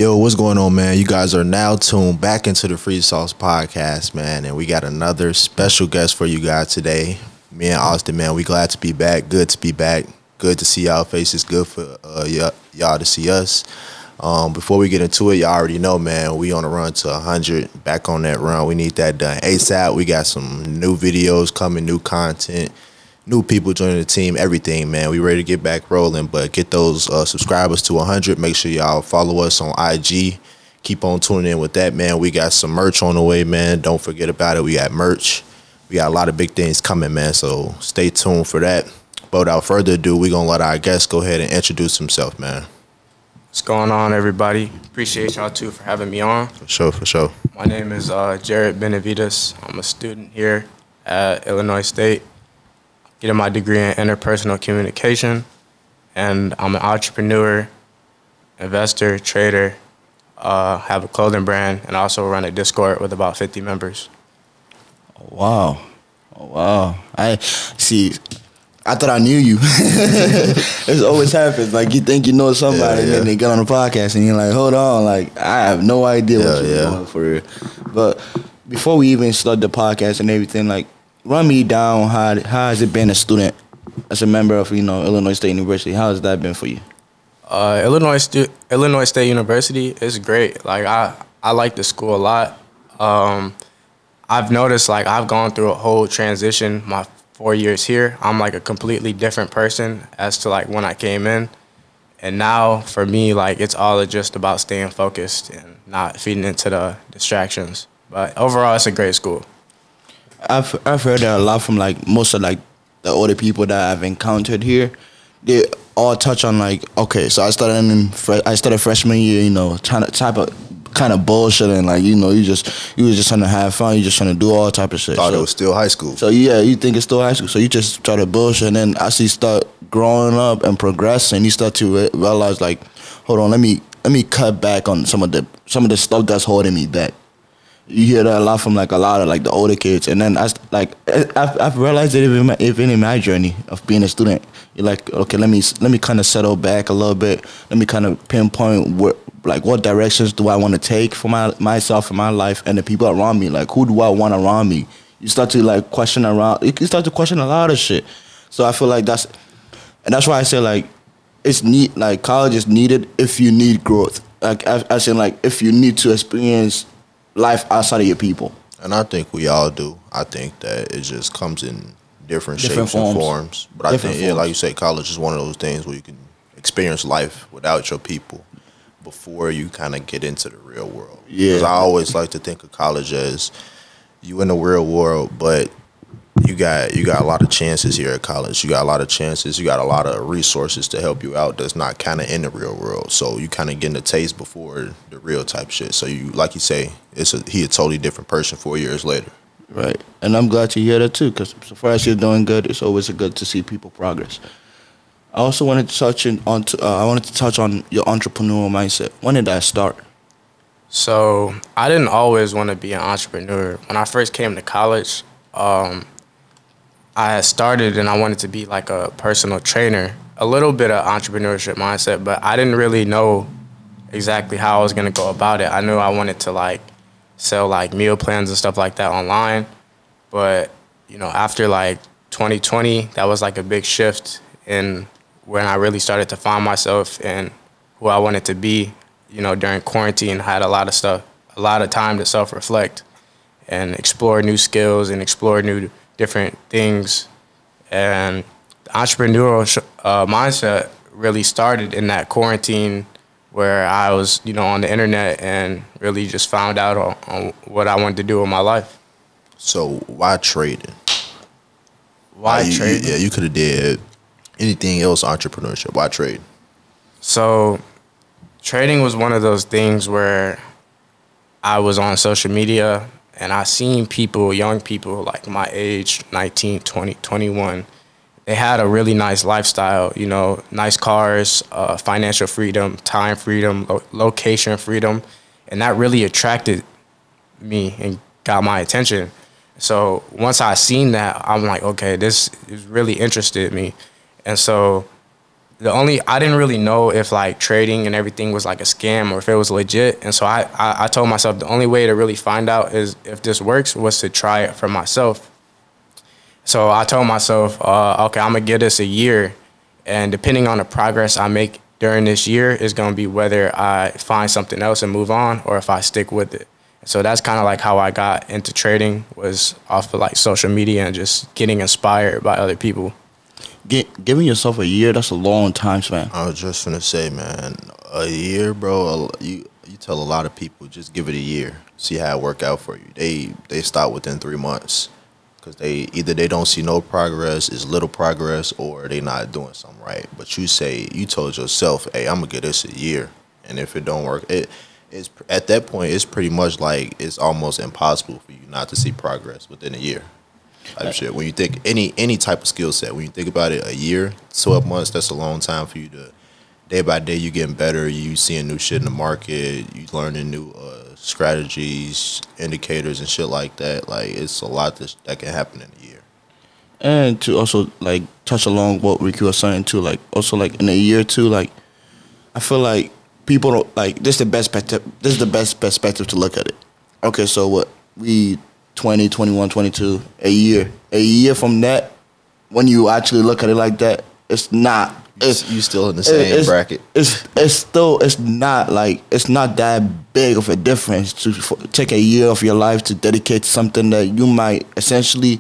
Yo, what's going on, man? You guys are now tuned back into the Free Sauce podcast, man, and we got another special guest for you guys today. Me and Austin, man, we glad to be back. Good to be back. Good to see y'all faces. Good for y'all to see us. Before we get into it, y'all already know, man, we on a run to 100. Back on that run. We need that done ASAP. We got some new videos coming, new content, new people joining the team, everything, man. We ready to get back rolling, but get those subscribers to 100. Make sure y'all follow us on IG. Keep on tuning in with that, man. We got some merch on the way, man. Don't forget about it. We got merch. We got a lot of big things coming, man, so stay tuned for that. But without further ado, we're going to let our guest go ahead and introduce himself, man. What's going on, everybody? Appreciate y'all, too, for having me on. For sure. My name is Jarrett Benavides. I'm a student here at Illinois State. Getting my degree in interpersonal communication, and I'm an entrepreneur, investor, trader, have a clothing brand, and also run a Discord with about 50 members. Oh, wow. I thought I knew you. It always happens. Like, you think you know somebody, and then they get on the podcast, and you're like, hold on, like, I have no idea what you're doing for real. But before we even start the podcast and everything, like, run me down how has it been a student as a member of Illinois State University? How has that been for you? Illinois State University is great. Like I like the school a lot. I've noticed like I've gone through a whole transition my 4 years here. I'm like a completely different person as to like when I came in, and now for me like it's all just about staying focused and not feeding into the distractions. But overall, it's a great school. I've heard that a lot from like most of like the older people that I've encountered here. They all touch on like, okay, so I started freshman year, trying to kind of bullshit, and like you were just trying to have fun, you just trying to do all type of shit. Thought it was still high school. So yeah, you think it's still high school, so you just try to bullshit, and then as you start growing up and progressing, you start to realize like, hold on, let me cut back on some of the stuff that's holding me back. You hear that a lot from like a lot of like the older kids, and then I've realized that even in my journey of being a student, you're like, okay, let me kind of settle back a little bit. Let me kind of pinpoint what directions do I want to take for myself and my life and the people around me. Like, who do I want around me? You start to like question around. You start to question a lot of shit. So I feel like that's why I say like it's neat. Like college is needed if you need growth. Like I say like if you need to experience life outside of your people. And I think we all do. I think that it just comes in different shapes and forms. But I think, like you say, college is one of those things where you can experience life without your people before you kind of get into the real world. Yeah. Because I always like to think of college as you in the real world, but you got a lot of chances here at college. You got a lot of chances. You got a lot of resources to help you out that's not kind of in the real world. So you kind of getting a taste before the real type shit. So you, like you say, he a totally different person 4 years later. Right. And I'm glad to hear that too, because so far as you're doing good, it's always good to see people progress. I also wanted to touch on your entrepreneurial mindset. When did that start? So I didn't always want to be an entrepreneur. When I first came to college, I had started and I wanted to be like a personal trainer, a little bit of entrepreneurship mindset, but I didn't really know exactly how I was going to go about it. I knew I wanted to like sell like meal plans and stuff like that online. But, after like 2020, that was like a big shift in when I really started to find myself and who I wanted to be. During quarantine, I had a lot of time to self-reflect and explore new skills and explore new different things, and the entrepreneurial mindset really started in that quarantine where I was, on the internet and really just found out on what I wanted to do with my life. So why trading? Why trading? Yeah, you could have did anything else entrepreneurship. Why trade? So trading was one of those things where I was on social media and I seen people, young people like my age, 19, 20, 21, they had a really nice lifestyle, nice cars, financial freedom, time freedom, location freedom. And that really attracted me and got my attention. So once I seen that, I'm like, okay, this is really interested me. And so I didn't really know if like trading and everything was like a scam or if it was legit. And so I told myself the only way to really find out is if this works was to try it for myself. So I told myself, okay, I'm going to give this a year. And depending on the progress I make during this year is going to be whether I find something else and move on or if I stick with it. So that's kind of like how I got into trading, was off of like social media and just getting inspired by other people. Giving yourself a year, that's a long time span. I was just gonna say, man, a year, bro. You tell a lot of people, just give it a year, see how it work out for you. They stop within 3 months because they don't see no progress, is little progress, or they not doing something right. But you told yourself, hey, I'm gonna give this a year, and if it don't work, it's at that point it's pretty much like it's almost impossible for you not to see progress within a year. Type shit. When you think any type of skill set, when you think about it, a year, 12 months, that's a long time for you to, day by day, you getting better, you seeing new shit in the market, you learning new strategies, indicators, and shit like that. Like, it's a lot that can happen in a year. And to also like touch along what Ricky was saying too, like also like in a year too, like I feel like people don't like this is the best perspective to look at it. Okay, so what we 20, 21, 22, a year from that, when you actually look at it like that, it's not. You still in the same bracket. It's not that big of a difference to take a year of your life to dedicate to something that you might essentially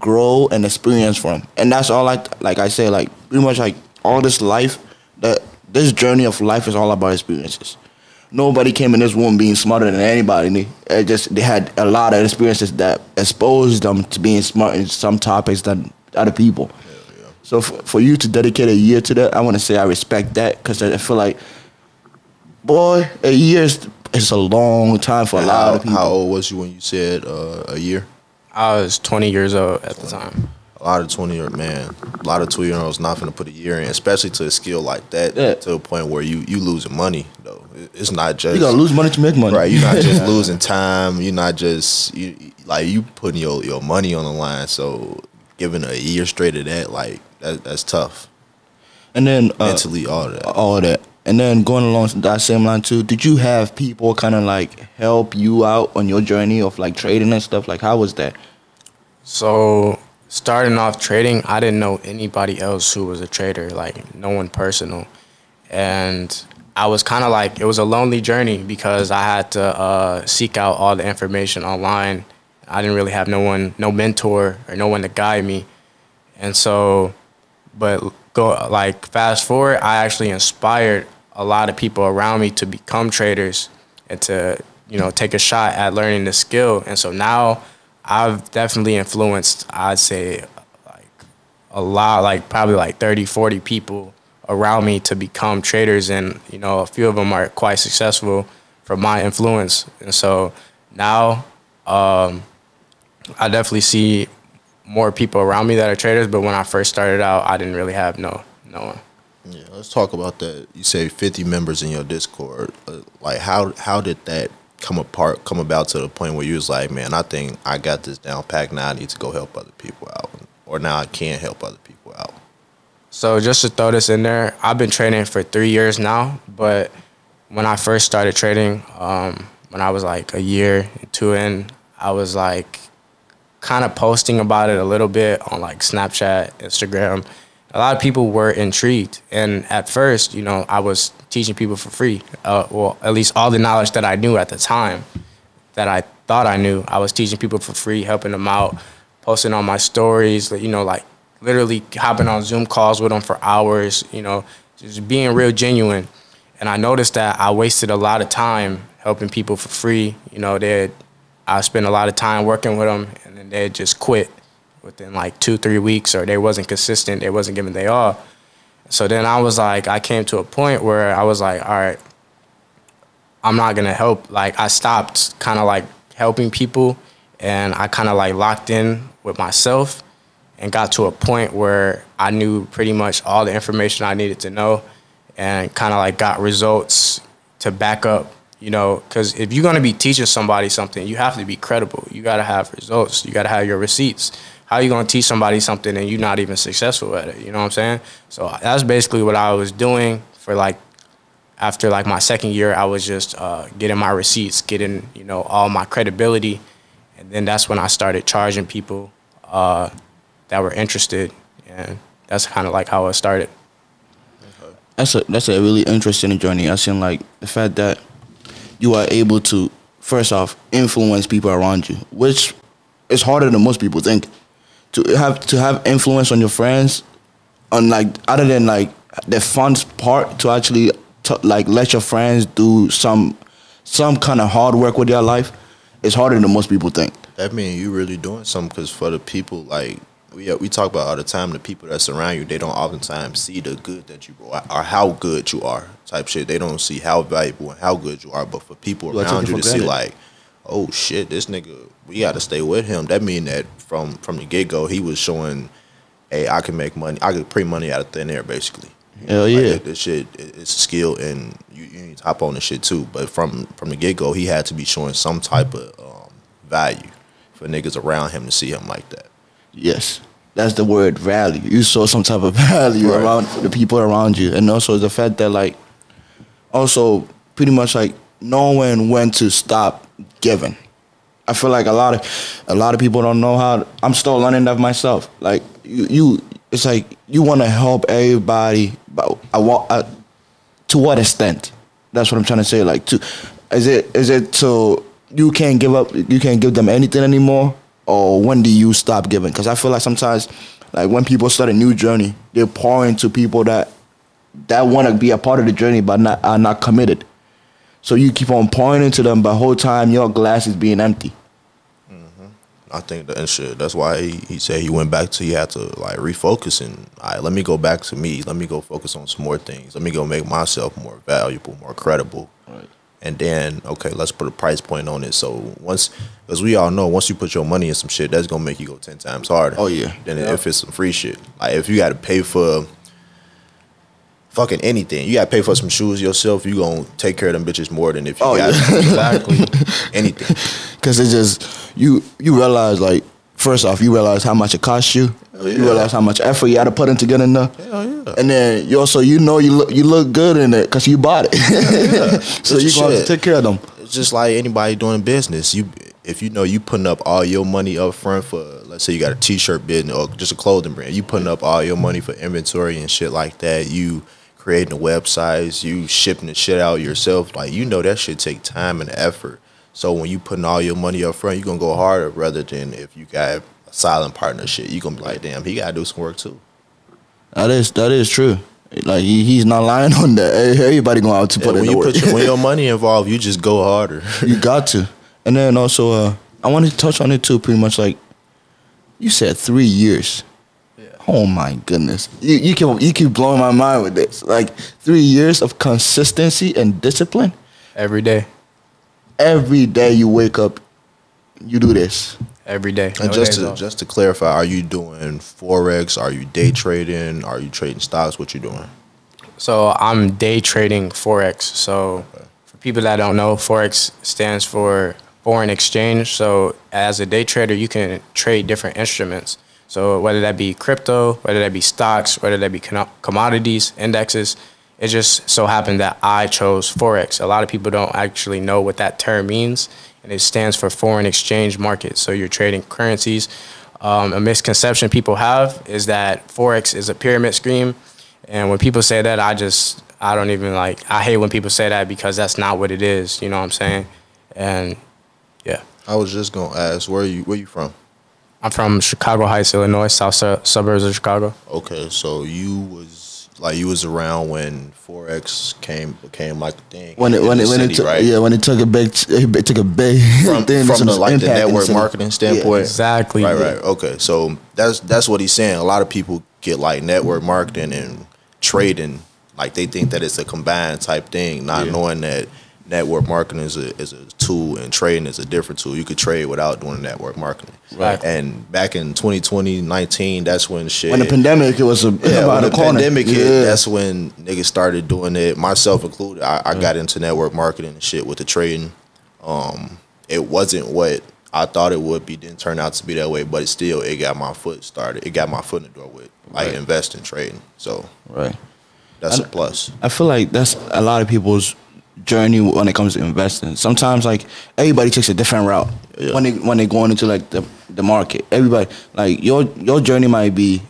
grow and experience from. And that's all like I say, like pretty much like all this life, this journey of life is all about experiences. Nobody came in this room being smarter than anybody. They had a lot of experiences that exposed them to being smart in some topics than other people. Yeah. So for you to dedicate a year to that, I want to say I respect that, because I feel like, boy, a year is a long time for a lot of people. How old was you when you said a year? I was 20 years old at the time. A lot of 2-year-olds not going to put a year in, especially to a skill like that, to a point where you losing money, though. It's not just... You got to lose money to make money. Right, you're not just losing time. You're not just... You putting your money on the line, so giving a year straight of that, like, that's tough. And then... mentally, all that. And then going along that same line, too, did you have people kind of, like, help you out on your journey of, like, trading and stuff? Like, how was that? So... starting off trading, I didn't know anybody else who was a trader, like no one personal. And I was kind of like, it was a lonely journey because I had to seek out all the information online. I didn't really have no mentor or no one to guide me. And so, fast forward, I actually inspired a lot of people around me to become traders and to, take a shot at learning the skill. And so now, I've definitely influenced, I'd say, like a lot, like probably like 30, 40 people around me to become traders. And, a few of them are quite successful from my influence. And so now I definitely see more people around me that are traders. But when I first started out, I didn't really have no one. Yeah, let's talk about that. You say 50 members in your Discord. Like, how did that come about to the point where you was like, man, I think I got this down packed, now I need to go help other people out, or now I can help other people out? So just to throw this in there, I've been trading for 3 years now, but when I first started trading, when I was like a year or two in, I was like kind of posting about it a little bit on like Snapchat, Instagram. A lot of people were intrigued, and at first, I was teaching people for free. Well, at least all the knowledge that I knew at the time, that I thought I knew, I was teaching people for free, helping them out, posting on my stories, like literally hopping on Zoom calls with them for hours, just being real genuine. And I noticed that I wasted a lot of time helping people for free. I spent a lot of time working with them, and then they'd just quit within like 2-3 weeks, or they wasn't consistent, they wasn't giving they all. So then I came to a point where I was like, all right, I'm not gonna help. Like, I stopped kind of like helping people, and I kind of like locked in with myself and got to a point where I knew pretty much all the information I needed to know, and kind of like got results to back up, because if you're gonna be teaching somebody something, you have to be credible. You gotta have results. You gotta have your receipts. how you gonna teach somebody something and you're not even successful at it? You know what I'm saying? So that's basically what I was doing for like, after like my second year. I was just getting my receipts, getting, you know, all my credibility. And then that's when I started charging people that were interested. And that's kind of like how it started. That's a really interesting journey. I seen like the fact that you are able to, first off, influence people around you, which is harder than most people think. To have influence on your friends, on like, other than like the fun part, to actually like let your friends do some kind of hard work with their life, is harder than most people think. That means you really doing something, because for the people, like, we talk about all the time, the people that surround you, they don't oftentimes see the good that you brought or how good you are type shit. They don't see how valuable and how good you are. But for people around you to see like, oh shit, this nigga, we got to stay with him. That mean that from the get-go, he was showing, hey, I can make money. I can print money out of thin air, basically. Hell yeah. Like, this shit is a skill, and you need to hop on this shit too. But from the get-go, he had to be showing some type of value for niggas around him to see him like that. Yes, that's the word, value. You saw some type of value around the people around you. And also the fact that, like, also pretty much like knowing when to stop giving. I feel like a lot of people don't know how. I'm still learning that myself. Like, it's like you want to help everybody, but to what extent? That's what I'm trying to say. Like, is it to you can't give them anything anymore? Or when do you stop giving? Because I feel like sometimes, like, when people start a new journey, they're pouring to people that want to be a part of the journey but are not committed. So you keep on pouring into them, but the whole time your glass is being empty. Mm-hmm. I think that shit. That's why he said he went back to, he had to like refocus and, all right, let me go back to me. Let me go focus on some more things. Let me go make myself more valuable, more credible. Right. And then, okay, let's put a price point on it. So because we all know, once you put your money in some shit, that's going to make you go 10 times harder. Oh, yeah. Than if it's some free shit. Like, if you got to pay for fucking anything, you got to pay for some shoes yourself, you going to take care of them bitches more than if you got exactly anything. Because it's just, you realize, like, first off, you realize how much it costs you. Yeah. You realize how much effort you had to put into getting there. Hell yeah. And then you also, you look good in it because you bought it. Yeah. So you're going to take care of them. It's just like anybody doing business. If you know you putting up all your money up front for, let's say you got a t-shirt business or just a clothing brand, you putting up all your money for inventory and shit like that, you creating the websites, you shipping the shit out yourself, like, you know that shit take time and effort. So when you putting all your money up front, you're going to go harder, rather than if you got a silent partnership, you're going to be like, damn, he got to do some work too. That is true. Like, he's not lying on that. Everybody going out to put in the work. When your money involved, you just go harder. You got to. And then also, I wanted to touch on it too, pretty much like, you said 3 years. Yeah. Oh my goodness. You keep blowing my mind with this. Like, 3 years of consistency and discipline. Every day. Every day you wake up, you do this. Every day. And just to clarify, are you doing Forex? Are you day trading? Are you trading stocks? What you doing? So I'm day trading Forex. So for people that don't know, Forex stands for foreign exchange. So as a day trader, you can trade different instruments. So whether that be crypto, whether that be stocks, whether that be commodities, indexes, it just so happened that I chose Forex. A lot of people don't actually know what that term means, and it stands for foreign exchange market. So you're trading currencies. A misconception people have is that Forex is a pyramid scheme. And when people say that, I don't even like, I hate when people say that, because that's not what it is. You know what I'm saying? And yeah. I was just going to ask, where you from? I'm from Chicago Heights, Illinois, south suburbs of Chicago. Okay, so you was around when Forex became like a thing. When it took a big from the network marketing standpoint. Yeah, exactly. Right. Okay, so that's what he's saying. A lot of people get like network marketing and trading, like they think that it's a combined type thing, not knowing that network marketing is a tool and trading is a different tool. You could trade without doing network marketing. Right. And back in 2020, 19, that's when shit. When the pandemic, it was when the pandemic hit, that's when niggas started doing it, myself included. I got into network marketing and shit with the trading. It wasn't what I thought it would be. Didn't turn out to be that way, but it got my foot started. It got my foot in the door with like investing, trading. So that's a plus. I feel like that's a lot of people's journey when it comes to investing. Sometimes like everybody takes a different route when they going into like the market. Everybody like your journey might be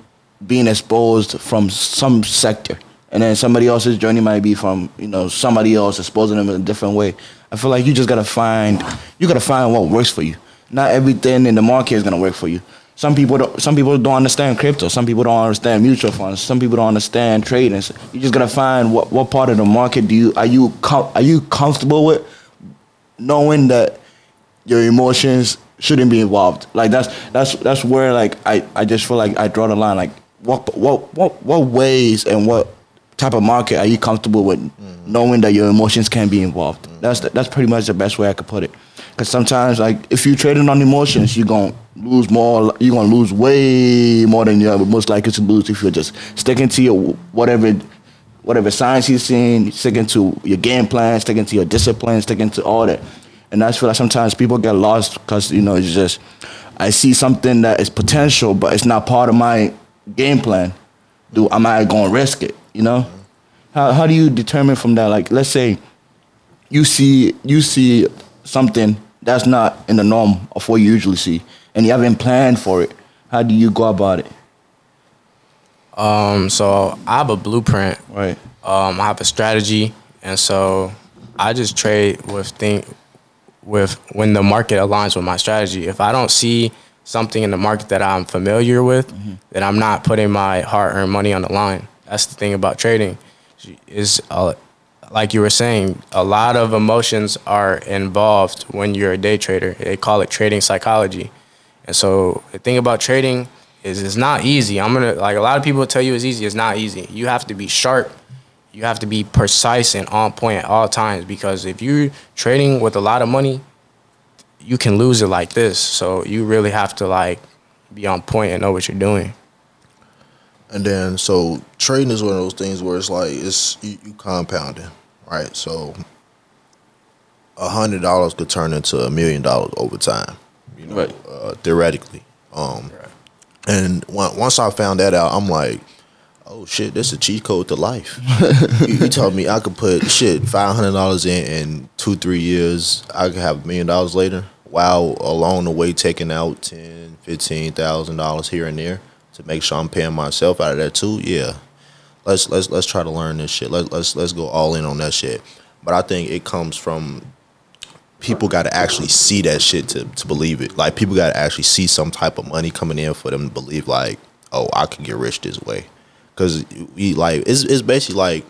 being exposed from some sector, and then somebody else's journey might be from somebody else exposing them in a different way. I feel like you just gotta find what works for you. Not everything in the market is gonna work for you. Some people don't understand crypto. Some people don't understand mutual funds. Some people don't understand trading. So you just gotta find what part of the market are you comfortable with, knowing that your emotions shouldn't be involved. Like that's where like I just feel like I draw the line. Like what ways and what type of market are you comfortable with, knowing that your emotions can't be involved. That's pretty much the best way I could put it. Because sometimes, like, if you're trading on emotions, you're going to lose more. You're going to lose way more than you're most likely to lose if you're just sticking to your whatever science you're seeing, sticking to your game plan, sticking to your discipline, sticking to all that. And I feel like sometimes people get lost because, it's just, I see something that is potential, but it's not part of my game plan. Am I going to risk it, How do you determine from that? Like, let's say you see something that's not in the norm of what you usually see, and you haven't planned for it. How do you go about it? So I have a blueprint. Right. I have a strategy, and so I just trade with when the market aligns with my strategy. If I don't see something in the market that I'm familiar with, then I'm not putting my hard-earned money on the line. That's the thing about trading. Is like you were saying, a lot of emotions are involved when you're a day trader. They call it trading psychology. And so the thing about trading is it's not easy. Like a lot of people tell you it's easy. It's not easy. You have to be sharp. You have to be precise and on point at all times, because if you're trading with a lot of money, you can lose it like this. So you really have to like be on point and know what you're doing. And then, so trading is one of those things where it's like you compounding, right? So $100 could turn into $1 million over time, theoretically. And once I found that out, I'm like, oh shit, this is a cheat code to life. you told me I could put $500 in 2-3 years, I could have $1 million later, while along the way taking out $10,000-$15,000 here and there to make sure I'm paying myself out of that too. Yeah, let's try to learn this shit. Let's go all in on that shit. But I think it comes from people got to actually see that shit to believe it. Like people got to actually see some type of money coming in for them to believe like, oh, I can get rich this way. Because it's basically like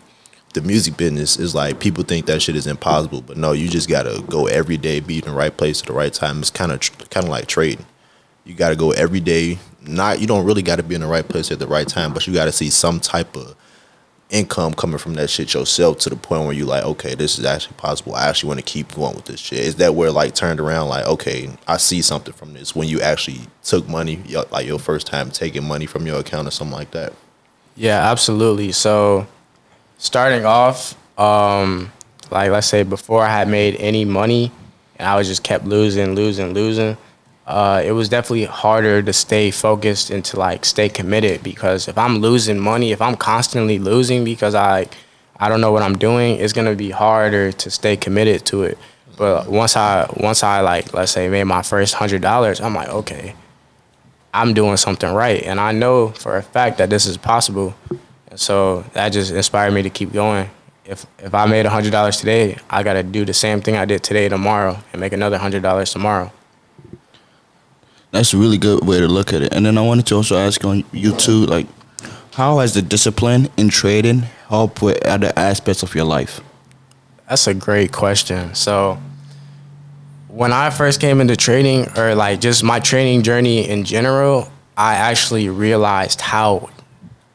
the music business is like people think that shit is impossible, but no, you just gotta go every day, be in the right place at the right time. It's kind of like trading. You gotta go every day. You don't really gotta be in the right place at the right time, but you gotta see some type of income coming from that shit yourself to the point where you like, okay, this is actually possible. I actually want to keep going with this shit. Is that where like turned around like, okay, I see something from this when you actually took money, like your first time taking money from your account or something like that? Yeah, absolutely. So starting off, like let's say before I had made any money and I was just kept losing, it was definitely harder to stay focused and to like stay committed, because if I'm losing money, if I'm constantly losing because I don't know what I'm doing, it's gonna be harder to stay committed to it. But once I like, let's say made my first $100, I'm like, okay, I'm doing something right, and I know for a fact that this is possible. And so that just inspired me to keep going. If I made $100 today, I gotta do the same thing I did today tomorrow and make another $100 tomorrow. That's a really good way to look at it. And then I wanted to also ask on you too, like, how has the discipline in trading helped with other aspects of your life? That's a great question. So when I first came into trading, or like just my trading journey in general, I actually realized how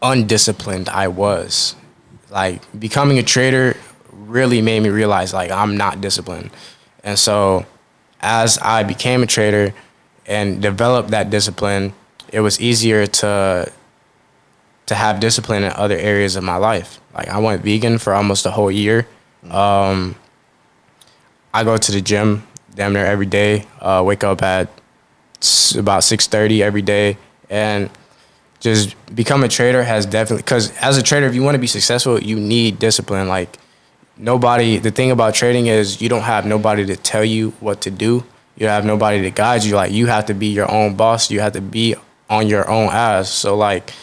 undisciplined I was. Like becoming a trader really made me realize like I'm not disciplined. And so as I became a trader and developed that discipline, it was easier to have discipline in other areas of my life. Like I went vegan for almost a whole year. I go to the gym damn near every day. Wake up at about 6:30 every day, and just become a trader has definitely, because as a trader, if you want to be successful, you need discipline. Like the thing about trading is you don't have nobody to tell you what to do. You have nobody to guide you. Like you have to be your own boss. You have to be on your own ass. So like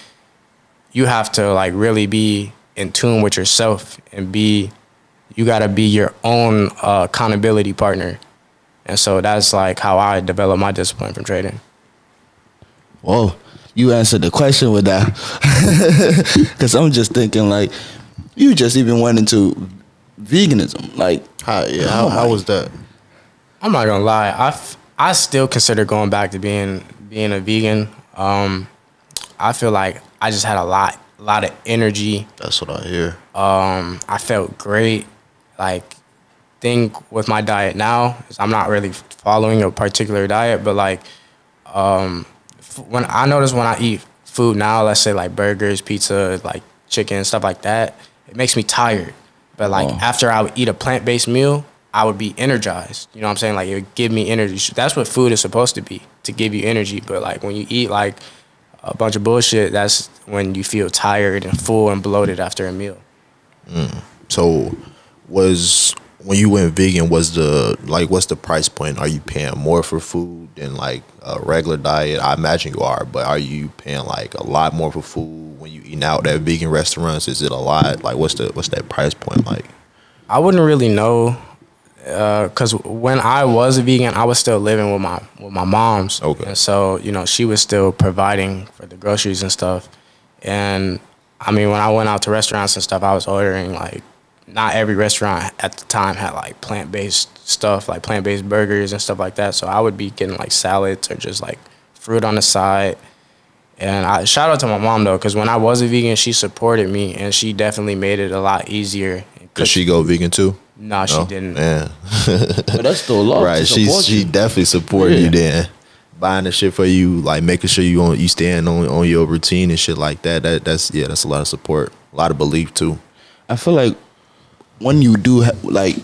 you have to like really be in tune with yourself and you got to be your own accountability partner. And so that's like how I develop my discipline from trading. Whoa, you answered the question with that. Because I'm just thinking, like, you just even went into veganism. Like, how was that? I'm not gonna lie. I still consider going back to being a vegan. I feel like I just had a lot of energy. That's what I hear. I felt great. Like, thing with my diet now is I'm not really following a particular diet, but like when I eat food now, let's say like burgers, pizza, like chicken, stuff like that, it makes me tired. But like after I would eat a plant-based meal, I would be energized. You know what I'm saying? Like it would give me energy. That's what food is supposed to be, to give you energy. But like when you eat like a bunch of bullshit, that's when you feel tired and full and bloated after a meal. So when you went vegan, what's the price point? Are you paying more for food than like a regular diet? I imagine you are, but are you paying like a lot more for food when you eating out at vegan restaurants? Is it a lot? Like what's that price point like? I wouldn't really know, because when I was a vegan, I was still living with my mom's. Okay. And so she was still providing for the groceries and stuff. And I mean, when I went out to restaurants and stuff, I was ordering like. Not every restaurant at the time had like plant-based stuff, like plant-based burgers and stuff like that. So I would be getting like salads or just like fruit on the side. And I shout out to my mom though, because when I was a vegan, she supported me and she definitely made it a lot easier. Did she go vegan too? No, she didn't. Man. But that's still love. Right, she definitely supported you then. Buying the shit for you, like making sure you stand on your routine and shit like that. That's a lot of support, a lot of belief too. I feel like when you do when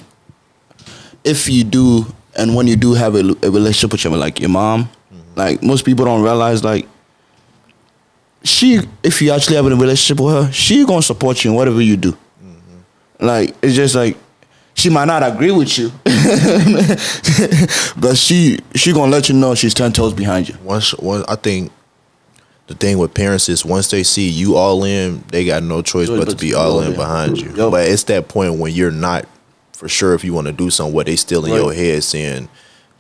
you do have a relationship with your mom, like most people don't realize, like if you actually have a relationship with her, she gonna support you in whatever you do. Like it's just like she might not agree with you, but she gonna let you know she's 10 toes behind you. I think the thing with parents is once they see you all in, they got no choice but to be all in behind you. Yep. But it's that point when you're not for sure if you want to do something, what they still in your head saying,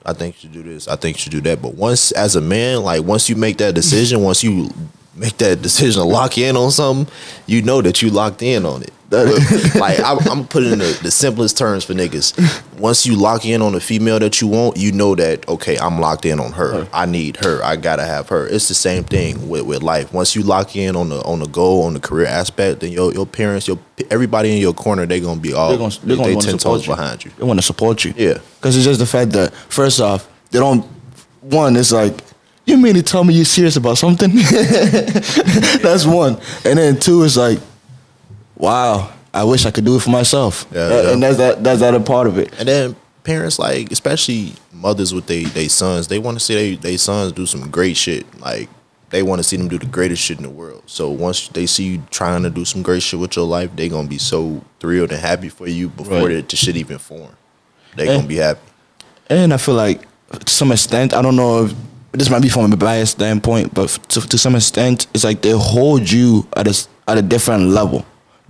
I think you should do this, I think you should do that. But once as a man, like once you make that decision, to lock in on something, you know that you locked in on it. Like I'm putting the simplest terms for niggas. Once you lock in on a female that you want, you know that okay, I'm locked in on her. I need her. I gotta have her. It's the same thing with life. Once you lock in on the goal, on the career aspect, then your parents, everybody in your corner, they gonna be all they 10 toes behind you. They want to support you. Yeah, because it's just the fact that first off, they don't. One, it's like, you mean to tell me you're serious about something? That's one. And then two, it's like, wow, I wish I could do it for myself. Yeah. And that's that other part of it. And then parents, like, especially mothers with they sons, they want to see they sons do some great shit. Like, they want to see them do the greatest shit in the world. So once they see you trying to do some great shit with your life, they going to be so thrilled and happy for you before the shit even form. They going to be happy. And I feel like, to some extent, I don't know if this might be from a biased standpoint, but to some extent, it's like they hold you at a different level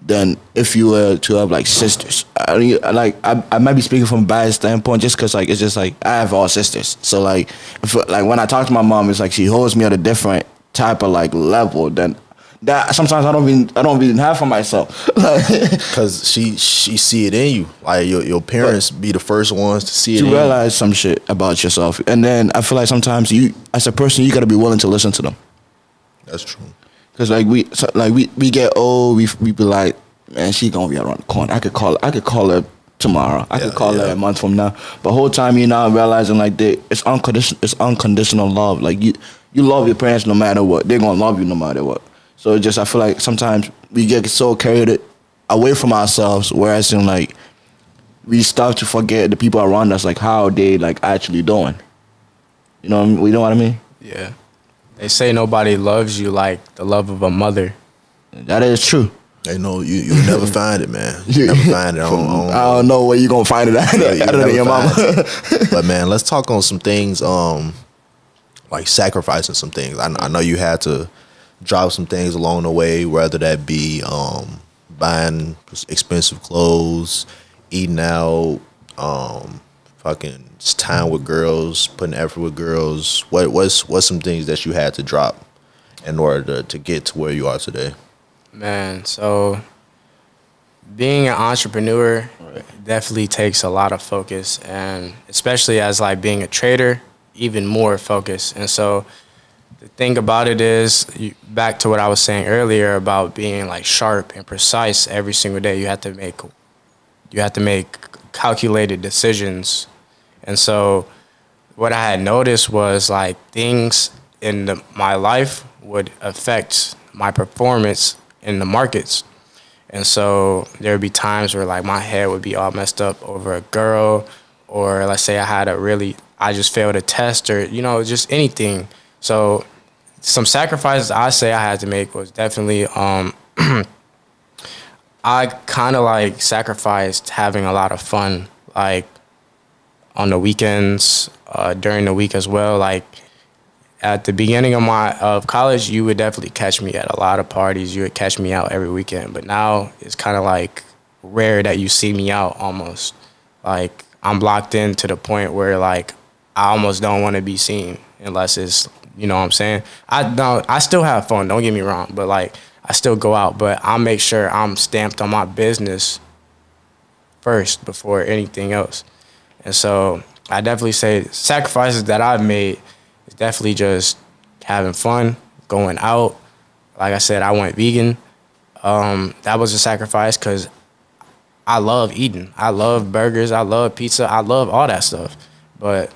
than if you were to have like sisters. I might be speaking from a biased standpoint just because like it's just like I have all sisters. So like when I talk to my mom, it's like she holds me at a different type of like level than that. Sometimes I don't even have for myself, because she see it in you. Like your parents be the first ones to see it. To realize some shit about yourself, and then I feel like sometimes you, as a person, you gotta be willing to listen to them. That's true. Because we get old, we be like, man, she gonna be around the corner. I could call her tomorrow. I could call her a month from now. But the whole time you're not realizing like it's unconditional love. Like you love your parents no matter what. They're gonna love you no matter what. So it's just, I feel like sometimes we get so carried away from ourselves, whereas in like we start to forget the people around us, like how they like actually doing. You know what I mean? Yeah. They say nobody loves you like the love of a mother. That is true. You know, you never find it, man. You never find it on I don't know where you gonna find it at, other than your mama. But man, let's talk on some things, like sacrificing some things. I know you had to drop some things along the way, whether that be buying expensive clothes, eating out, fucking time with girls, putting effort with girls. What's some things that you had to drop in order to get to where you are today? Man, so being an entrepreneur definitely takes a lot of focus, and especially as like being a trader, even more focus. And so the thing about it is, back to what I was saying earlier about being like sharp and precise every single day, you have to make calculated decisions. And so what I had noticed was like things in my life would affect my performance in the markets. And so there would be times where like my head would be all messed up over a girl, or let's say I just failed a test, or, you know, just anything. So some sacrifices I say I had to make was definitely, I kind of like sacrificed having a lot of fun, like on the weekends, during the week as well. Like at the beginning of college, you would definitely catch me at a lot of parties. You would catch me out every weekend. But now it's kind of like rare that you see me out almost. Like I'm blocked in to the point where like I almost don't want to be seen unless it's, you know what I'm saying? I still have fun, don't get me wrong, but like I still go out, but I'll make sure I'm stamped on my business first before anything else. And so I definitely say sacrifices that I've made is definitely just having fun, going out. Like I said, I went vegan. That was a sacrifice because I love eating. I love burgers. I love pizza. I love all that stuff. But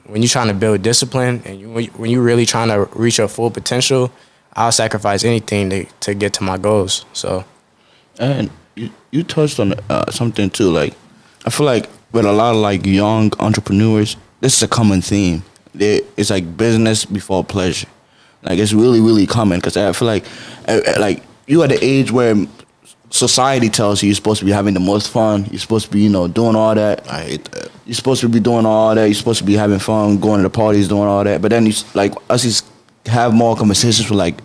when you're trying to build discipline and when you're really trying to reach your full potential, I'll sacrifice anything to get to my goals. So, and you touched on something too. Like, I feel like with a lot of like young entrepreneurs, this is a common theme. It's like business before pleasure. Like it's really, really common because I feel like you at the age where society tells you're supposed to be having the most fun. You're supposed to be, you know, doing all that. I hate that. You're supposed to be doing all that. You're supposed to be having fun, going to the parties, doing all that. But then you like us, you have more conversations with like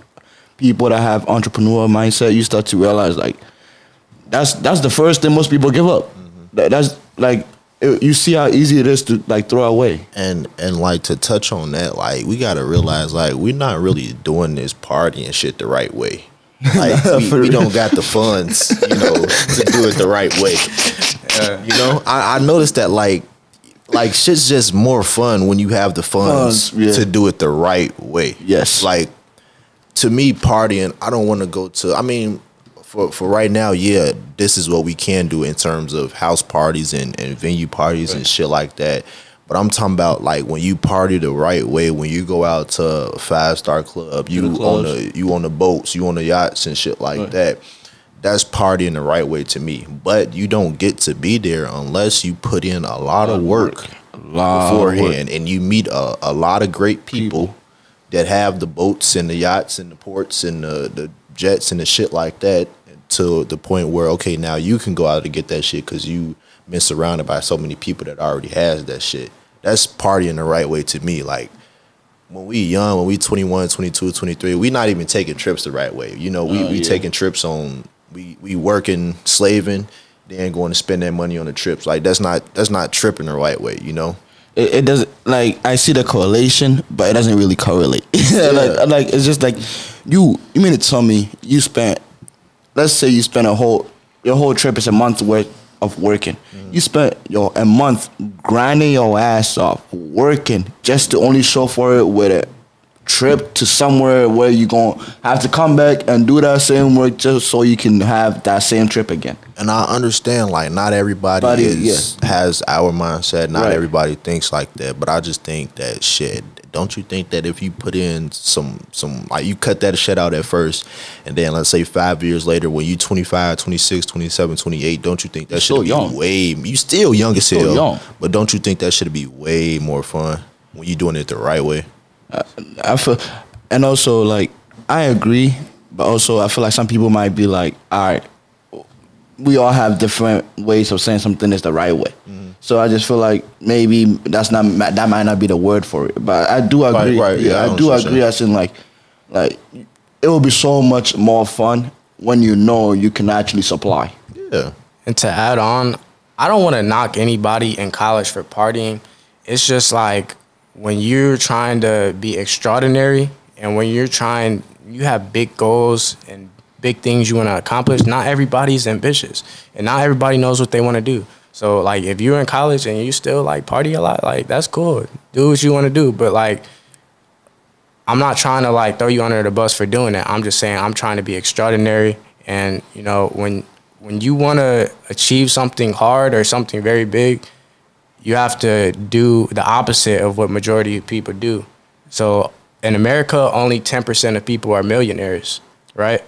people that have entrepreneurial mindset. You start to realize like that's the first thing most people give up. Mm-hmm. That's like you see how easy it is to like throw away. And like to touch on that, like we gotta realize like we're not really doing this party and shit the right way. Like we don't got the funds, you know, to do it the right way. You know, I noticed that like shit's just more fun when you have the funds to do it the right way. Yes. Like to me, partying, I don't want to go to. I mean, for right now, yeah, this is what we can do in terms of house parties and venue parties and shit like that. But I'm talking about like when you party the right way, when you go out to a 5-star club, you on the boats, you on the yachts and shit like that. That's partying the right way to me. But you don't get to be there unless you put in a lot of work beforehand, and you meet a lot of great people that have the boats and the yachts and the ports and the jets and the shit like that, to the point where okay, now you can go out and get that shit because you been surrounded by so many people that already has that shit. That's partying the right way to me. Like when we young, when we 21, 22, 23, we not even taking trips the right way. You know, we taking trips on, we working, slaving, then going to spend that money on the trips. Like that's not tripping the right way, you know? It doesn't, like, I see the correlation, but it doesn't really correlate. like it's just like you mean to tell me you spent, let's say you spent your whole trip is a month's worth of working. You spent a month grinding your ass off working just to only show for it with a trip to somewhere where you're going to have to come back and do that same work just so you can have that same trip again. And I understand, like, not everybody has our mindset. Not everybody thinks like that. But I just think that shit, don't you think that if you put in some like you cut that shit out at first, and then let's say 5 years later when you 25, 26, 27, 28, don't you think that should be way, you still young as hell, but don't you think that should be way more fun when you're doing it the right way? I feel, and also like I agree, but also I feel like some people might be like, all right, we all have different ways of saying something is the right way. So I just feel like maybe that might not be the word for it. But I do agree. Right. Yeah, I do agree. As in like it will be so much more fun when you know you can actually supply. Yeah. And to add on, I don't want to knock anybody in college for partying. It's just like when you're trying to be extraordinary and when you have big goals and big things you want to accomplish, not everybody's ambitious and not everybody knows what they want to do. So like if you're in college and you still like party a lot, like that's cool. Do what you want to do. But like I'm not trying to like throw you under the bus for doing that. I'm just saying I'm trying to be extraordinary. And you know, when you want to achieve something hard or something very big, you have to do the opposite of what majority of people do. So in America, only 10% of people are millionaires, right?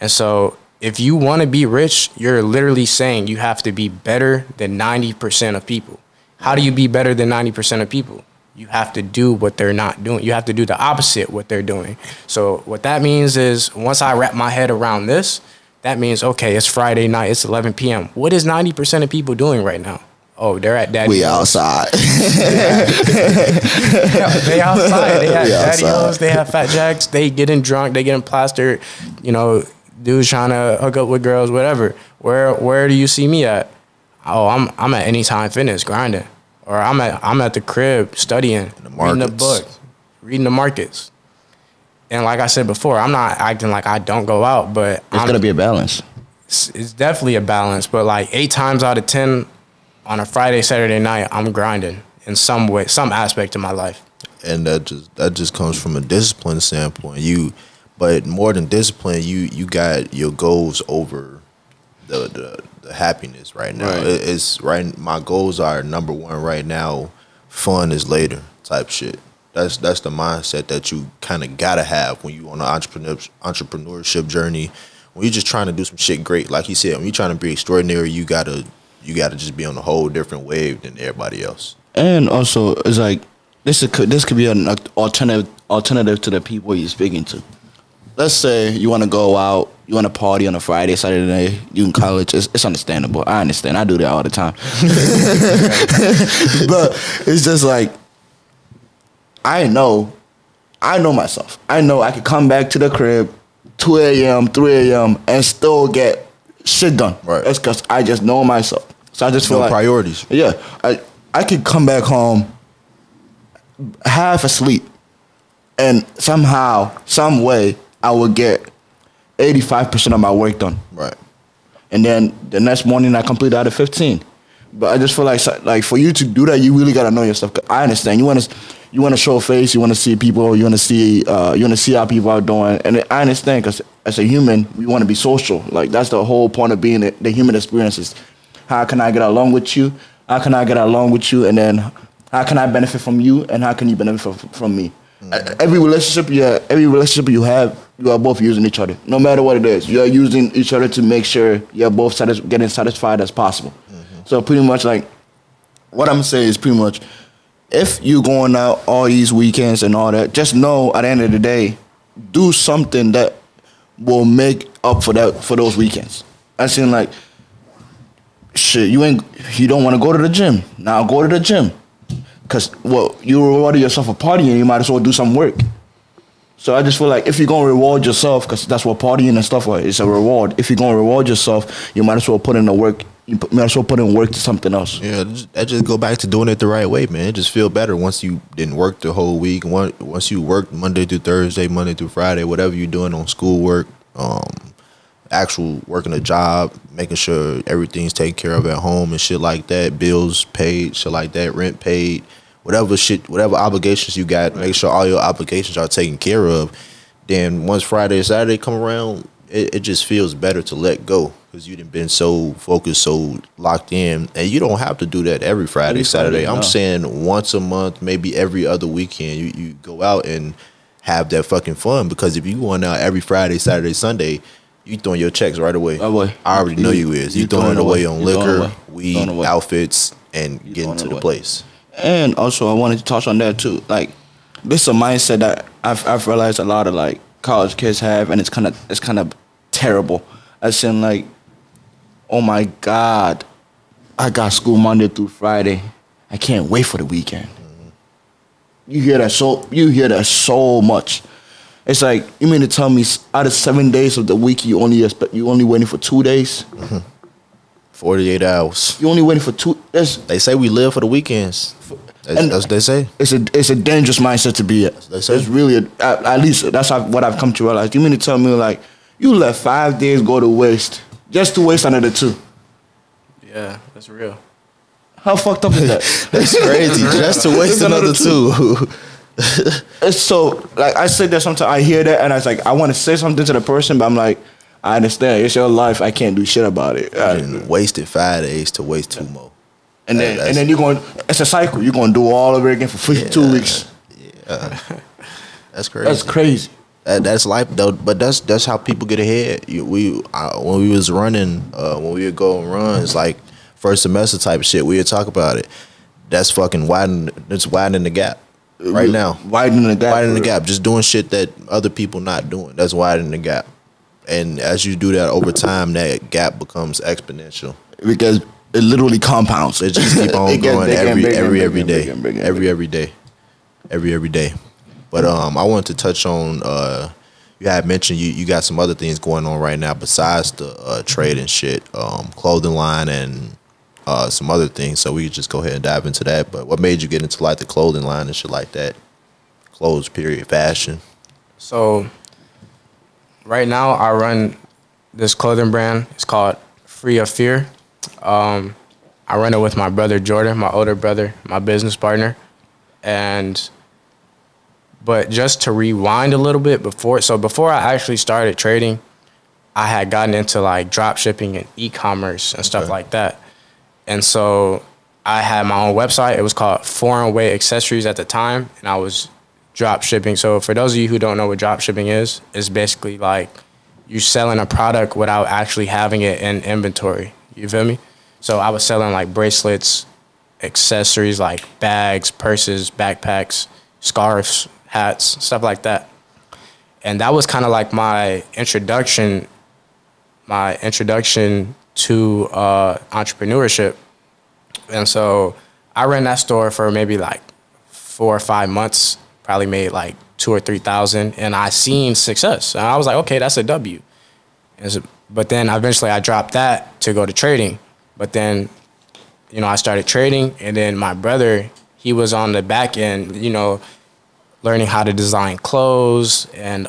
And so if you want to be rich, you're literally saying you have to be better than 90% of people. How do you be better than 90% of people? You have to do what they're not doing. You have to do the opposite what they're doing. So what that means is once I wrap my head around this, that means, okay, it's Friday night, it's 11 p.m. What is 90% of people doing right now? Oh, they're at Daddy. We outside. They outside. They have Daddy O's, they have Fat Jacks, they getting drunk, they getting plastered, you know, dudes trying to hook up with girls, whatever. Where do you see me at? Oh, I'm at Anytime Fitness grinding, or I'm at the crib studying, reading a book, reading the markets. And like I said before, I'm not acting like I don't go out, but it's gonna be a balance. It's definitely a balance, but like 8 times out of 10 on a Friday, Saturday night, I'm grinding in some way, some aspect of my life. And that just comes from a discipline standpoint. But more than discipline, you got your goals over the happiness right now. Right. It's right. My goals are number one right now. Fun is later type shit. That's the mindset that you kind of gotta have when you on an entrepreneurship journey. When you're just trying to do some shit great, like he said, when you're trying to be extraordinary, you gotta just be on a whole different wave than everybody else. And also, it's like this could be an alternative to the people you're speaking to. Let's say you want to go out, you want to party on a Friday, Saturday, you in college. It's understandable. I understand. I do that all the time. But it's just like, I know myself. I know I could come back to the crib 2 a.m., 3 a.m. and still get shit done. Right. That's because I just know myself. So I just feel like priorities. Yeah. I could come back home half asleep and somehow, some way, I would get 85% of my work done. Right. And then the next morning I complete out of 15. But I just feel like for you to do that, you really gotta know your stuff. I understand. You wanna show face. You wanna see people. You wanna see how people are doing. And I understand because as a human, we want to be social. Like that's the whole point of being the human experience. Is how can I get along with you? How can I get along with you? And then how can I benefit from you? And how can you benefit from me? Mm-hmm. Every relationship you have, you are both using each other. No matter what it is, you are using each other to make sure you're both getting satisfied as possible. Mm-hmm. So pretty much like what I'm saying is pretty much if you're going out all these weekends and all that, just know at the end of the day, do something that will make up for those weekends. I seen like shit, you don't want to go to the gym. Now go to the gym. Because, you rewarded yourself for partying, you might as well do some work. So I just feel like if you're going to reward yourself, because that's what partying and stuff are, it's a reward. If you're going to reward yourself, you might as well put in the work. You might as well put in work to something else. Yeah, that just go back to doing it the right way, man. It just feel better once you didn't work the whole week. Once you work Monday through Thursday, Monday through Friday, whatever you're doing on schoolwork, actual working a job, making sure everything's taken care of at home and shit like that, bills paid, shit like that, rent paid, whatever obligations you got, make sure all your obligations are taken care of. Then once Friday or Saturday come around, it just feels better to let go. because you done been so focused, so locked in, and you don't have to do that every Friday, Saturday. I'm saying once a month, maybe every other weekend, you go out and have that fucking fun. Because if you going out every Friday, Saturday, Sunday, you throwing your checks right away. I already know you is. You throwing it away on liquor, weed, outfits, and getting to the place. And also, I wanted to touch on that too. Like, this is a mindset that I've realized a lot of like college kids have, and it's kind of terrible. As in, like, oh my God, I got school Monday through Friday. I can't wait for the weekend. Mm-hmm. You hear that so much. It's like, you mean to tell me out of 7 days of the week you only waiting for 2 days? Mm-hmm. 48 hours. You only waiting for 2. They say we live for the weekends. That's what they say. It's a dangerous mindset to be at. They say. It's really at least that's what I've come to realize. You mean to tell me, like, you let 5 days go to waste just to waste another 2? Yeah, that's real. How fucked up is that? That's crazy. Just to waste another 2. It's so, like, I say that sometimes, I hear that and I was like, I want to say something to the person, but I'm like, I understand, it's your life, I can't do shit about it. Wasted 5 days to waste 2 more. And then you're going, it's a cycle. You're going to do it all over again for 2 weeks. Yeah. That's crazy. That's crazy. That's life though, but that's how people get ahead. When we was running, when we would go and run, it's like first semester type of shit. We would talk about it. That's fucking widening the gap right now. Widening the gap. Just doing shit that other people not doing. That's widening the gap. And as you do that over time, that gap becomes exponential. Because it literally compounds. It just keep on going every day. But I wanted to touch on, you had mentioned you got some other things going on right now besides the trade and shit, clothing line and some other things. So we could just go ahead and dive into that. But what made you get into like the clothing line and shit like that? Clothes, period, fashion. So right now I run this clothing brand. It's called Free of Fear. I run it with my brother Jordan, my older brother, my business partner. But just to rewind a little bit, before I actually started trading, I had gotten into like drop shipping and e-commerce and stuff like that. And so I had my own website. It was called Foreign Way Accessories at the time, and I was drop shipping. So for those of you who don't know what drop shipping is, it's basically like you're selling a product without actually having it in inventory. You feel me? So I was selling like bracelets, accessories like bags, purses, backpacks, scarves, hats, stuff like that. And that was kind of like my introduction to entrepreneurship. And so I ran that store for maybe like 4 or 5 months, probably made like 2,000 or 3,000, and I seen success. And I was like, okay, that's a W. But then eventually I dropped that to go to trading. But then, you know, I started trading, and then my brother, he was on the back end, you know, learning how to design clothes and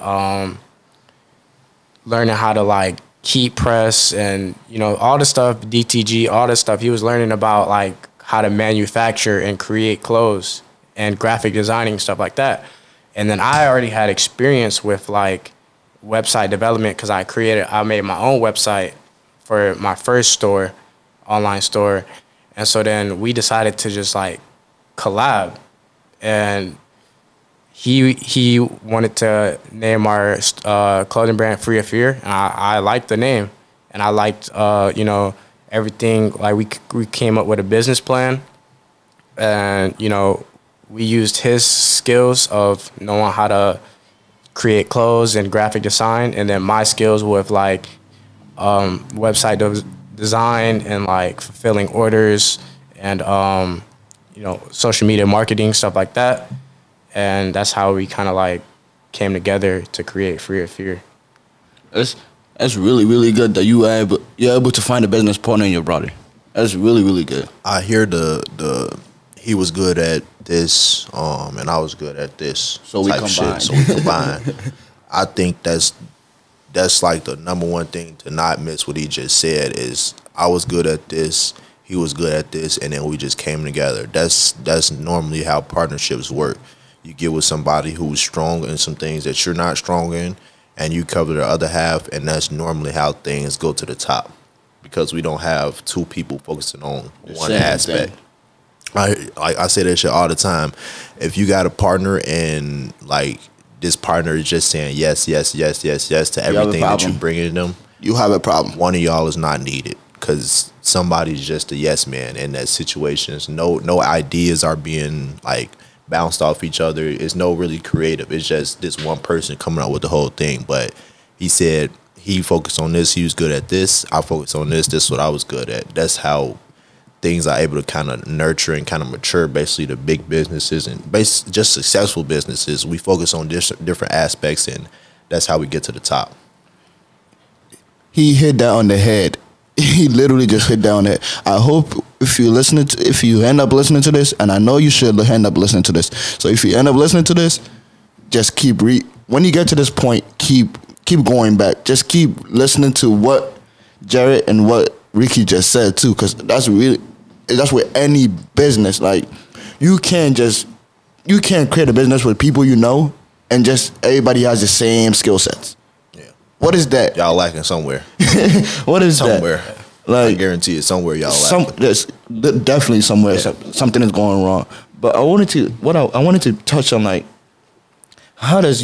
learning how to like heat press and, you know, all the stuff, DTG, all the stuff. He was learning about like how to manufacture and create clothes and graphic designing, stuff like that. And then I already had experience with like website development because I made my own website for my first store, online store. And so then we decided to just like collab, and he wanted to name our clothing brand Free of Fear, and I liked the name, and I liked you know, everything. Like we came up with a business plan, and you know, we used his skills of knowing how to create clothes and graphic design, and then my skills with like website design and like fulfilling orders and you know, social media marketing, stuff like that. And that's how we kind of like came together to create Free of Fear. That's really, really good that you're able to find a business partner in your brother. That's really, really good. I hear he was good at this, and I was good at this. So we combined. So we combined. I think that's like the number one thing to not miss what he just said is I was good at this, he was good at this, and then we just came together. That's normally how partnerships work. You get with somebody who's strong in some things that you're not strong in, and you cover the other half, and that's normally how things go to the top. because we don't have two people focusing on one same aspect. thing. I say that shit all the time. If you got a partner and like this partner is just saying yes, yes, yes, yes, yes to everything that you bring in them, you have a problem. one of y'all is not needed because somebody's just a yes man in that situation. No ideas are being like bounced off each other. It's no really creative. It's just this one person coming up with the whole thing. But he said he focused on this. He was good at this. I focused on this. This is what I was good at. That's how things are able to kind of nurture and kind of mature basically the big businesses and just successful businesses. We focus on different aspects, and that's how we get to the top. He hit that on the head. He literally just hit that on the head. I hope if you end up listening to this, and I know you should end up listening to this. So if you end up listening to this, just when you get to this point, keep going back. Just keep listening to what Jarrett and what Ricky just said too, because that's with any business. Like you can't create a business with people you know and just everybody has the same skill sets. Yeah. What is that? Y'all lacking somewhere. What is somewhere. that? Like, I guarantee it's somewhere y'all lacking. There's definitely somewhere something is going wrong. But I wanted to touch on, like, how does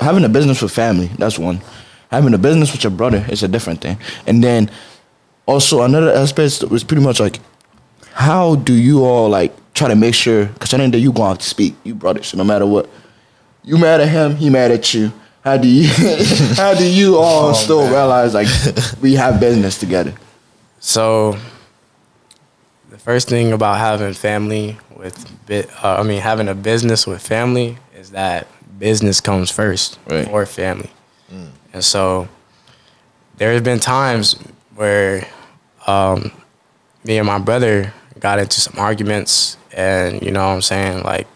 having a business with family, that's one. Having a business with your brother is a different thing. And then also another aspect was pretty much like, how do you all like try to make sure, because I think that you going to have to speak, you brothers, so no matter what. You mad at him, he mad at you. How do you all still realize like we have business together? So the first thing about having having a business with family is that business comes first before family. And so there have been times where me and my brother got into some arguments, and you know what I'm saying, like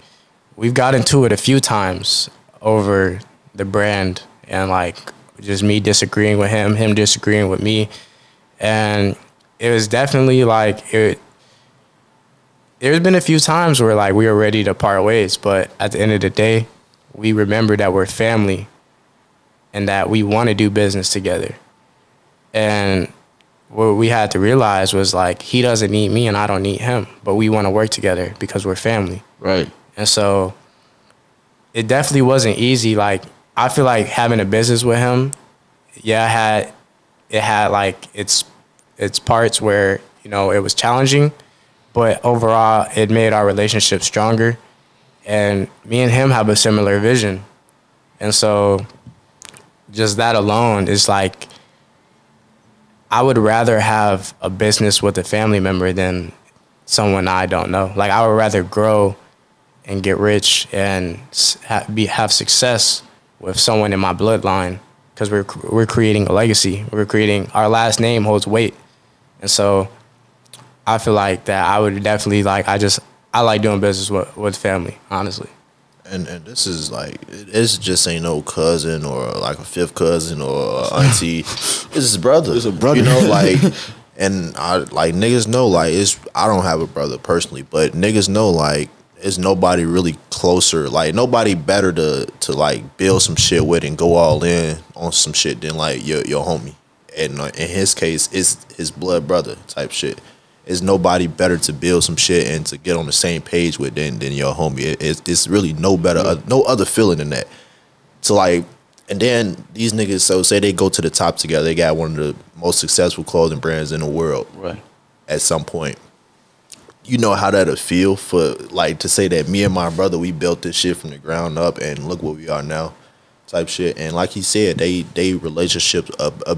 we've got into it a few times over the brand, and like just me disagreeing with him disagreeing with me. And it was definitely like there's been a few times where like we were ready to part ways, but at the end of the day, we remember that we're family and that we want to do business together. And what we had to realize was like he doesn't need me and I don't need him, but we want to work together because we're family. Right. And so it definitely wasn't easy. Like I feel like having a business with him, it had like its parts where, you know, it was challenging, but overall it made our relationship stronger. And me and him have a similar vision. And so just that alone is like, I would rather have a business with a family member than someone I don't know. Like I would rather grow and get rich and have success with someone in my bloodline, because we're creating a legacy. Our last name holds weight. And so I feel like that I would definitely like, I like doing business with family, honestly. And this is like, it's just ain't no cousin or like a fifth cousin or auntie. It's his brother. It's a brother. You know, like, and I like niggas know like I don't have a brother personally, but niggas know like it's nobody really closer, like nobody better to like build some shit with and go all in on some shit than like your homie. And in his case, it's his blood brother type shit. It's nobody better to build some shit and to get on the same page with than your homie. It's really no other feeling than that. So like, and then these niggas, so say they go to the top together, they got one of the most successful clothing brands in the world. Right. At some point, you know how that'll feel for like to say that me and my brother, we built this shit from the ground up and look what we are now, type shit. And like he said, they relationships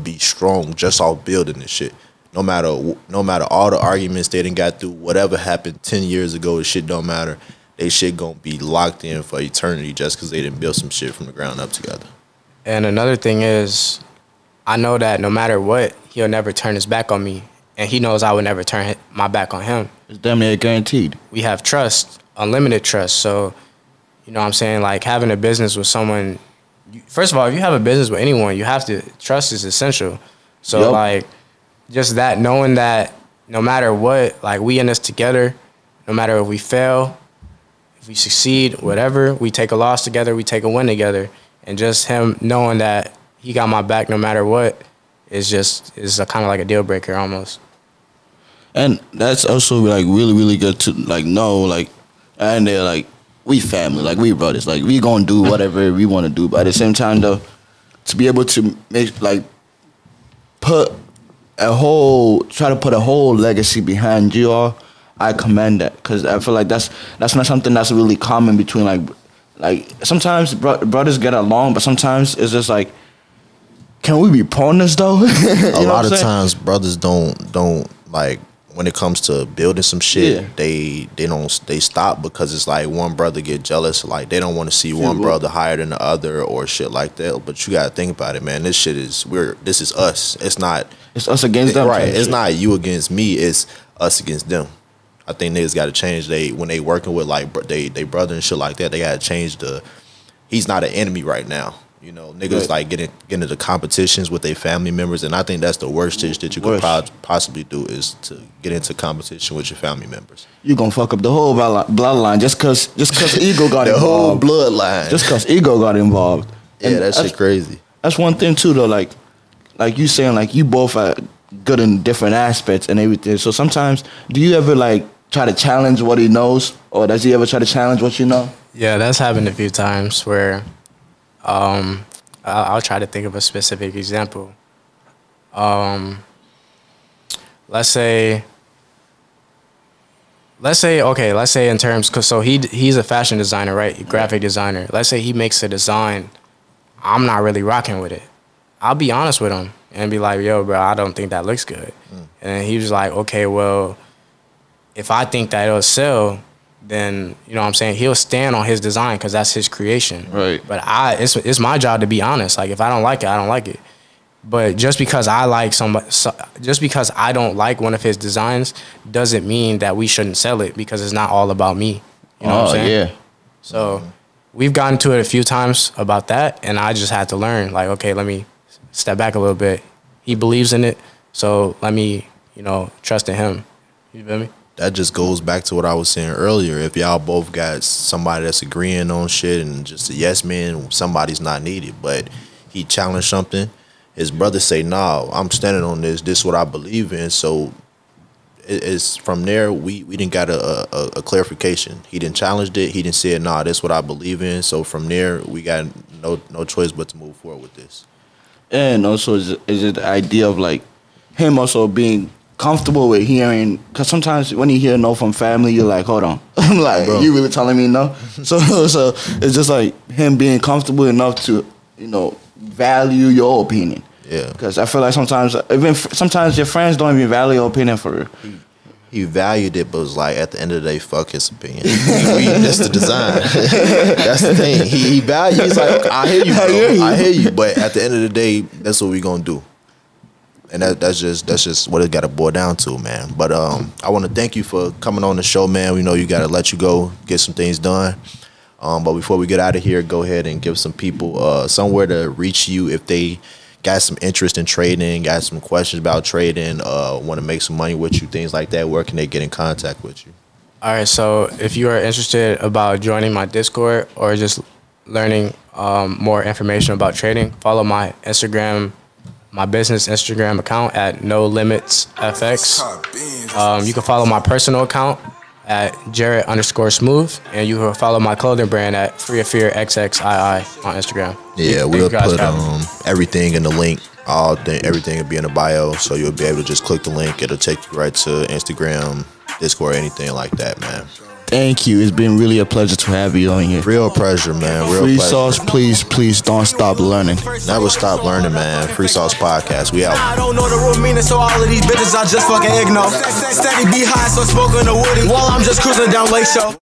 be strong just off building this shit. No matter all the arguments they done got through, whatever happened 10 years ago, the shit don't matter. They shit gonna be locked in for eternity just because they didn't build some shit from the ground up together. And another thing is, I know that no matter what, he'll never turn his back on me. And he knows I would never turn my back on him. It's damn near guaranteed. We have trust, unlimited trust. So, you know what I'm saying? Like having a business with someone, first of all, if you have a business with anyone, you have to, trust is essential. So like, just that, knowing that no matter what, like we in this together, no matter if we fail, if we succeed, whatever, we take a loss together, we take a win together. And just him knowing that he got my back no matter what is a kind of like a deal breaker almost. And that's also like really, really good to like know, like, and they're like, we family, like we brothers, like we gonna do whatever we want to do. But at the same time, though, to be able to make like try to put a whole legacy behind you all, I commend that, because I feel like that's not something that's really common between like sometimes brothers get along, but sometimes it's just like, can we be partners though? A lot of times brothers don't like, when it comes to building some shit, they stop because it's like one brother get jealous, like they don't want to see one brother higher than the other or shit like that. But you gotta think about it, man. This shit is this is us. It's us against them, right? It's not you against me. It's us against them. I think niggas gotta change. When they working with like they brother and shit like that, they gotta change he's not an enemy right now. You know, niggas like getting into competitions with their family members, and I think that's the worst shit that you could possibly do, is to get into competition with your family members. You gonna fuck up the whole bloodline just cause ego got the involved. Whole bloodline. Just cause ego got involved. And that shit crazy. That's one thing too, though. Like you saying, like you both are good in different aspects and everything. So sometimes, do you ever like try to challenge what he knows, or does he ever try to challenge what you know? Yeah, that's happened a few times where. I'll try to think of a specific example. Let's say in terms, cause so he's a fashion designer, right? Graphic designer. Let's say he makes a design, I'm not really rocking with it. I'll be honest with him and be like, yo, bro, I don't think that looks good. And he was like, okay, well, if I think that it'll sell, then, you know what I'm saying, he'll stand on his design because that's his creation. Right. But it's my job to be honest. Like, if I don't like it, I don't like it. But just because I don't like one of his designs doesn't mean that we shouldn't sell it, because it's not all about me. You know what I'm saying? Yeah. So we've gotten to it a few times about that, and I just had to learn, like, okay, let me step back a little bit. He believes in it, so let me, trust in him. You feel me? That just goes back to what I was saying earlier. If y'all both got somebody that's agreeing on shit and just a yes man, somebody's not needed. But he challenged something, his brother say, nah, I'm standing on this. This is what I believe in. So it's from there, we didn't got a clarification. He didn't challenge it. He didn't say, nah, this is what I believe in. So from there, we got no choice but to move forward with this. And also, is it the idea of like him also being comfortable with hearing, because sometimes when you hear no from family, you're like, hold on, I'm like, bro, you really telling me no? So it's just like him being comfortable enough to, value your opinion. Yeah. Because I feel like sometimes your friends don't even value your opinion for real. He valued it, but was like, at the end of the day, fuck his opinion. That's the design. That's the thing. He valued. He's like, I hear you, bro. I hear you. But at the end of the day, that's what we gonna do. And that's just what it got to boil down to, man. But I want to thank you for coming on the show, man. We know you got to let you go, get some things done. But before we get out of here, go ahead and give some people somewhere to reach you if they got some interest in trading, got some questions about trading, want to make some money with you, things like that. Where can they get in contact with you? All right, so if you are interested about joining my Discord or just learning more information about trading, follow my Instagram, my business Instagram account at NoLimitsFX. You can follow my personal account at Jarrett_Smooth, and you can follow my clothing brand at Free of Fear XXII on Instagram. Yeah, we'll put everything in the link. Everything will be in the bio, so you'll be able to just click the link. It'll take you right to Instagram, Discord, anything like that, man. Thank you. It's been really a pleasure to have you on here. Real pleasure, man. Real Free pleasure. Sauce, please don't stop learning. Never stop learning, man. Free Sauce Podcast. We out. I don't know the real meaning, so all of these bitches I just fucking ignore. Steady be high, so smoking the woody while I'm just cruising down Lake Show.